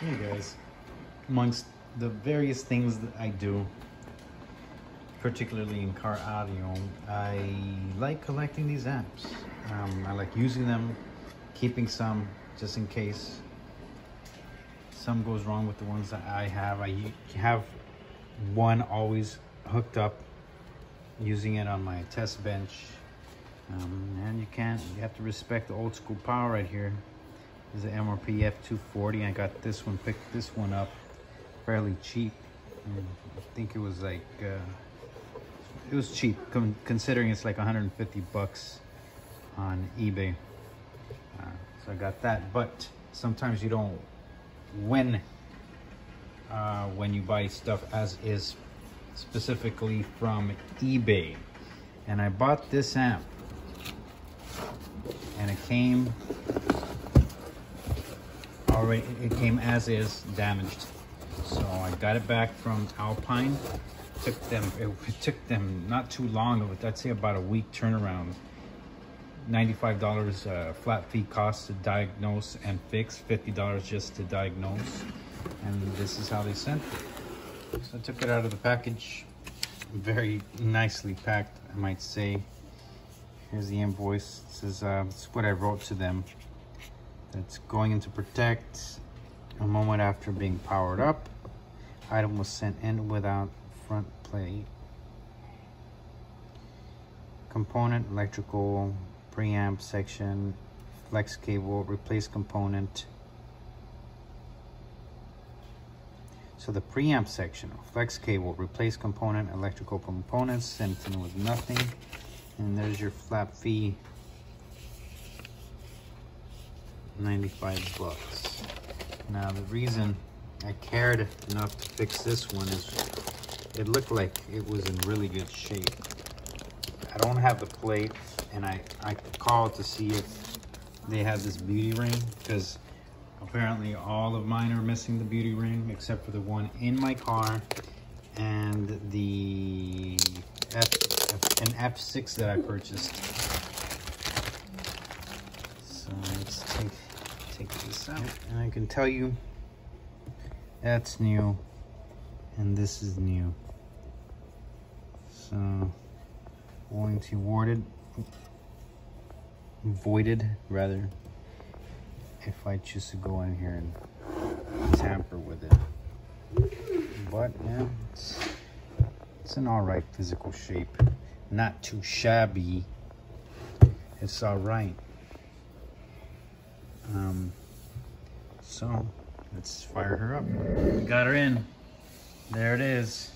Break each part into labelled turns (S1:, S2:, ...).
S1: Hey guys, amongst the various things that I do, particularly in car audio, I like collecting these amps. I like using them, keeping some just in case some goes wrong with the ones that I have. I have one always hooked up, using it on my test bench. And you have to respect the old school power right here. This is the MRP F240. I got this one, picked this one up fairly cheap. I think it was like, it was cheap considering it's like 150 bucks on eBay. So I got that, but sometimes you don't win when you buy stuff as is, specifically from eBay. And I bought this amp and it came already, it came as is, damaged. So I got it back from Alpine. It took them not too long, I'd say about a week turnaround. $95 flat fee cost to diagnose and fix, $50 just to diagnose. And this is how they sent it. So I took it out of the package, very nicely packed, I might say. Here's the invoice. This is what I wrote to them. It's going into protect a moment after being powered up. Item was sent in without front plate. Component, electrical, preamp section, flex cable, replace component. So the preamp section, flex cable, replace component, electrical components, sent in with nothing. And there's your flat fee, 95 bucks. Now the reason I cared enough to fix this one is it looked like it was in really good shape. I don't have the plate, and I called to see if they had this beauty ring, because apparently all of mine are missing the beauty ring except for the one in my car and the an F6 that I purchased. So let's take this out, and I can tell you that's new and this is new. So warranty voided rather, if I choose to go in here and tamper with it. But yeah, it's an all right physical shape, not too shabby. It's all right. So let's fire her up. We got her in. There it is.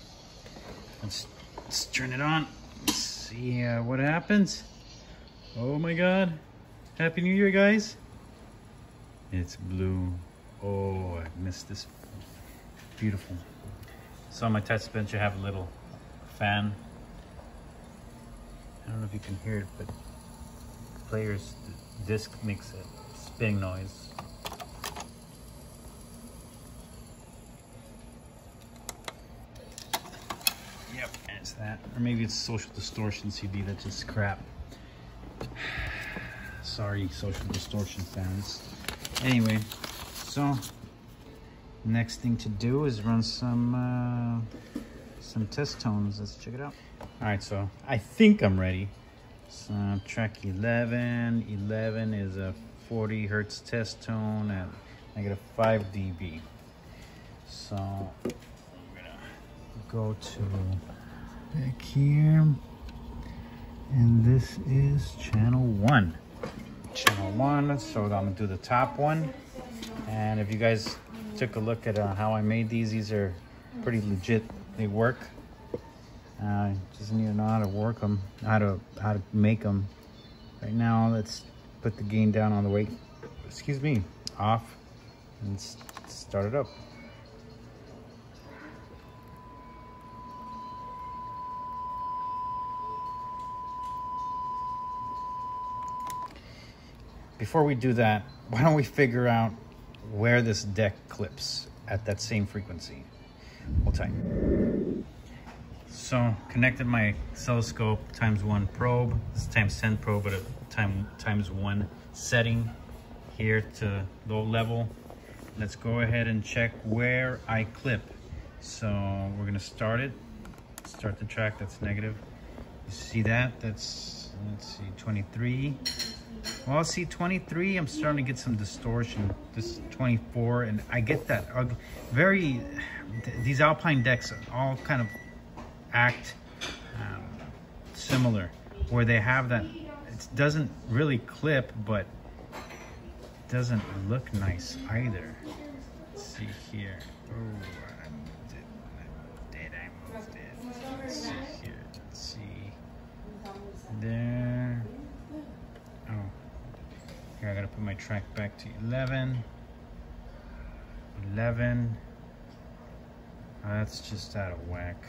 S1: Let's turn it on. Let's see what happens. Oh my God! Happy New Year, guys! It's blue. Oh, I missed this. Beautiful. So on my test bench, I have a little fan. I don't know if you can hear it, but the player's disc makes a spinning noise. Yep, it's that. Or maybe it's Social Distortion CD that's just crap. Sorry, Social Distortion fans. Anyway, so next thing to do is run some test tones. Let's check it out. All right, so I think I'm ready. So track 11. 11 is a 40 hertz test tone at -5 dB. So I'm gonna go to back here, and this is channel 1. Channel 1. So I'm gonna do the top one. And if you guys took a look at how I made these are pretty legit. They work. Just need to know how to work them, how to make them. Right now, let's put the gain down on the way, excuse me, off, and start it up. Before we do that, why don't we figure out where this deck clips at that same frequency? Hold tight. So connected my oscilloscope ×1 probe, this is ×10 probe at a ×1 setting here to low level. let's go ahead and check where I clip. So we're gonna start it. Start the track, that's negative. You see that? That's, let's see, 23. Well, see, 23, I'm starting to get some distortion. This is 24, and I get that these Alpine decks all kind of act similar, where they have that, it doesn't really clip, but doesn't look nice either. Let's see here. Oh, I moved it. I moved it. Let's see here. Let's see. There. Oh. Here, I gotta put my track back to 11. 11. Oh, that's just out of whack.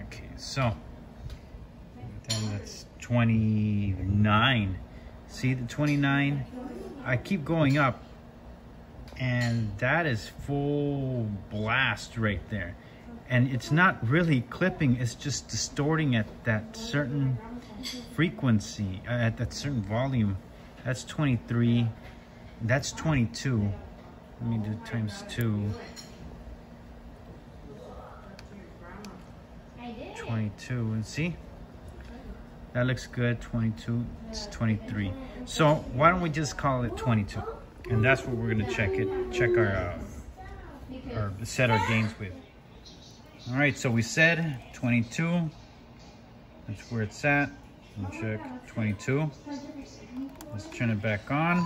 S1: Okay, so then that's 29. See the 29? I keep going up, and that is full blast right there. And it's not really clipping, it's just distorting at that certain frequency, at that certain volume. That's 23. That's 22. Let me do times 2. 22, and see? That looks good. 22, it's 23. So why don't we just call it 22? And that's what we're gonna check our set our gains with. All right, so we said 22. That's where it's at. And check 22. Let's turn it back on.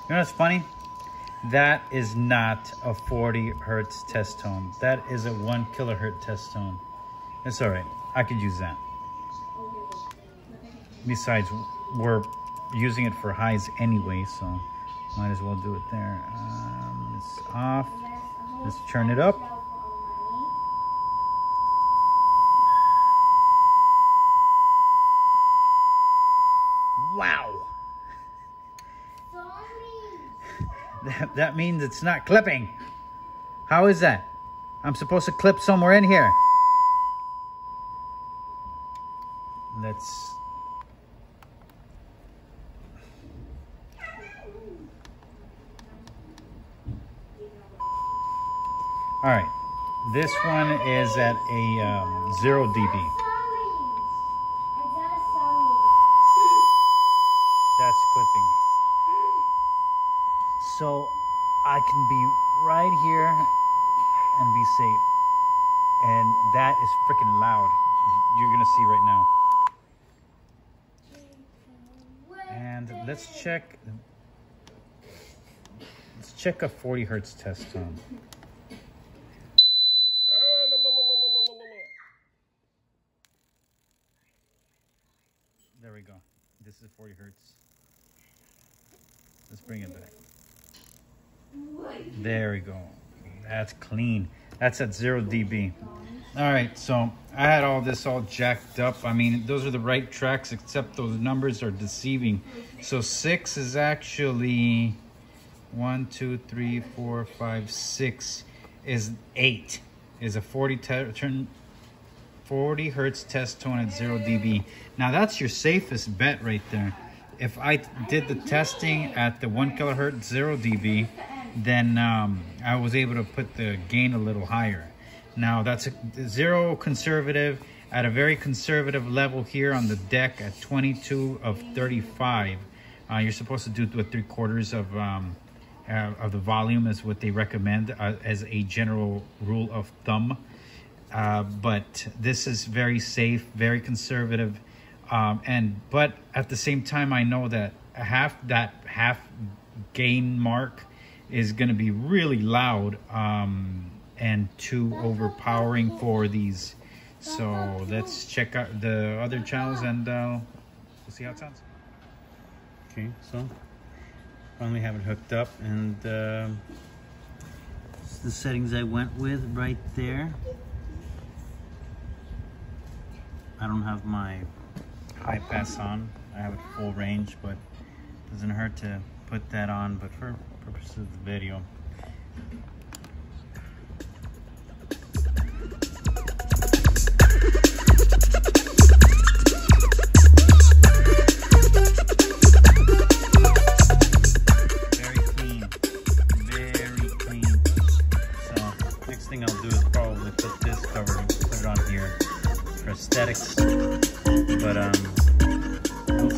S1: You know what's funny? That is not a 40 hertz test tone. That is a 1 kilohertz test tone. It's all right. I could use that. Besides, we're using it for highs anyway, so might as well do it there. It's off. Let's turn it up. Wow. That means it's not clipping. How is that? I'm supposed to clip somewhere in here. Let's... All right, this one is at a 0 dB. That's clipping. So I can be right here and be safe. And that is freaking loud. You're gonna see right now. And let's check a 40 hertz test tone. There we go. This is 40 hertz. Let's bring it back. There we go. That's clean. That's at 0 dB. All right, so I had all this all jacked up. I mean, those are the right tracks, except those numbers are deceiving. So 6 is actually 1, 2, 3, 4, 5, 6 is 8. Is a 40 hertz test tone at 0 dB. Now that's your safest bet right there. If I did the testing at the 1 kilohertz 0 dB, then I was able to put the gain a little higher. Now that's a 0 conservative at a very conservative level here on the deck at 22 of 35. You're supposed to do it with 3/4 of the volume is what they recommend as a general rule of thumb. But this is very safe, very conservative. But at the same time, I know that half gain mark is going to be really loud and too overpowering for these. So let's check out the other channels and we'll see how it sounds. Okay, so finally have it hooked up, and this is the settings I went with right there. I don't have my high pass on. I have it full range, but it doesn't hurt to put that on, but for purposes of the video.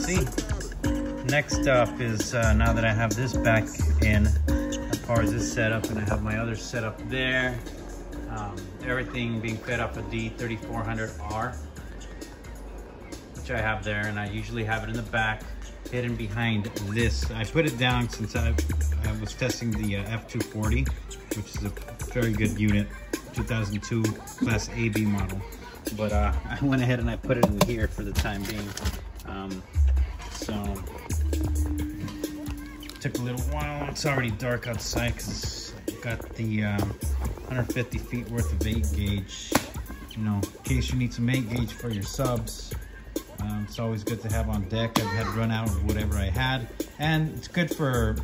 S1: see. Next up is now that I have this back in, as far as this setup, and I have my other setup there. Everything being fed off a D3400R, which I have there, and I usually have it in the back, hidden behind this. I put it down since I was testing the F240, which is a very good unit, 2002 Class AB model. But I went ahead and I put it in here for the time being. So took a little while. It's already dark outside because I got the 150 feet worth of 8 gauge. You know, in case you need some 8 gauge for your subs. It's always good to have on deck. I've had run out of whatever I had, and it's good for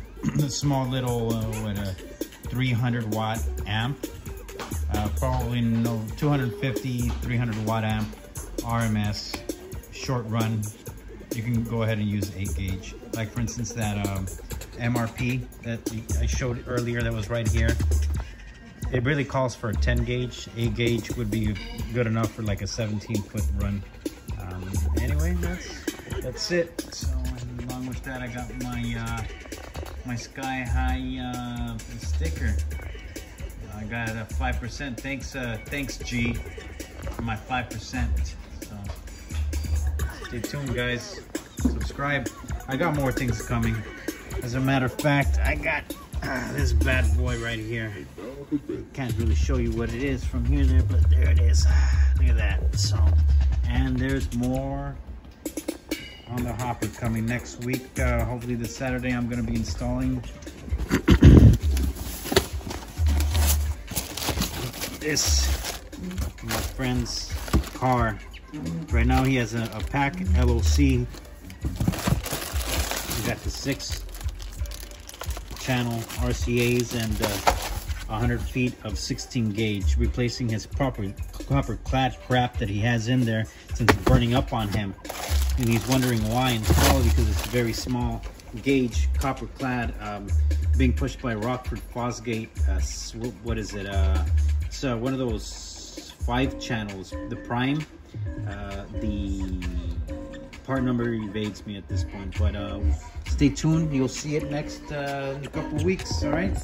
S1: a small little a 300 watt amp. Probably no 250, 300 watt amp RMS short run. You can go ahead and use 8 gauge. Like for instance that MRP that I showed earlier that was right here. It really calls for a 10 gauge. 8 gauge would be good enough for like a 17-foot run. Anyway, that's it. So along with that, I got my my Sky High sticker. I got a 5%. Thanks G for my 5%. So stay tuned, guys. Subscribe. I got more things coming. As a matter of fact, I got this bad boy right here. Can't really show you what it is from here there, but there it is. Look at that. So, and there's more on the hopper coming next week. Hopefully this Saturday I'm going to be installing this, my friend's car. Right now he has a pack LOC. We got the 6 channel RCAs and 100 feet of 16 gauge, replacing his copper clad crap that he has in there since it's burning up on him. And he's wondering why, and it's probably because it's very small gauge copper clad, being pushed by Rockford Fosgate. What is it? It's one of those 5 channels, the prime. The part number evades me at this point, but stay tuned. You'll see it next in a couple of weeks. All right.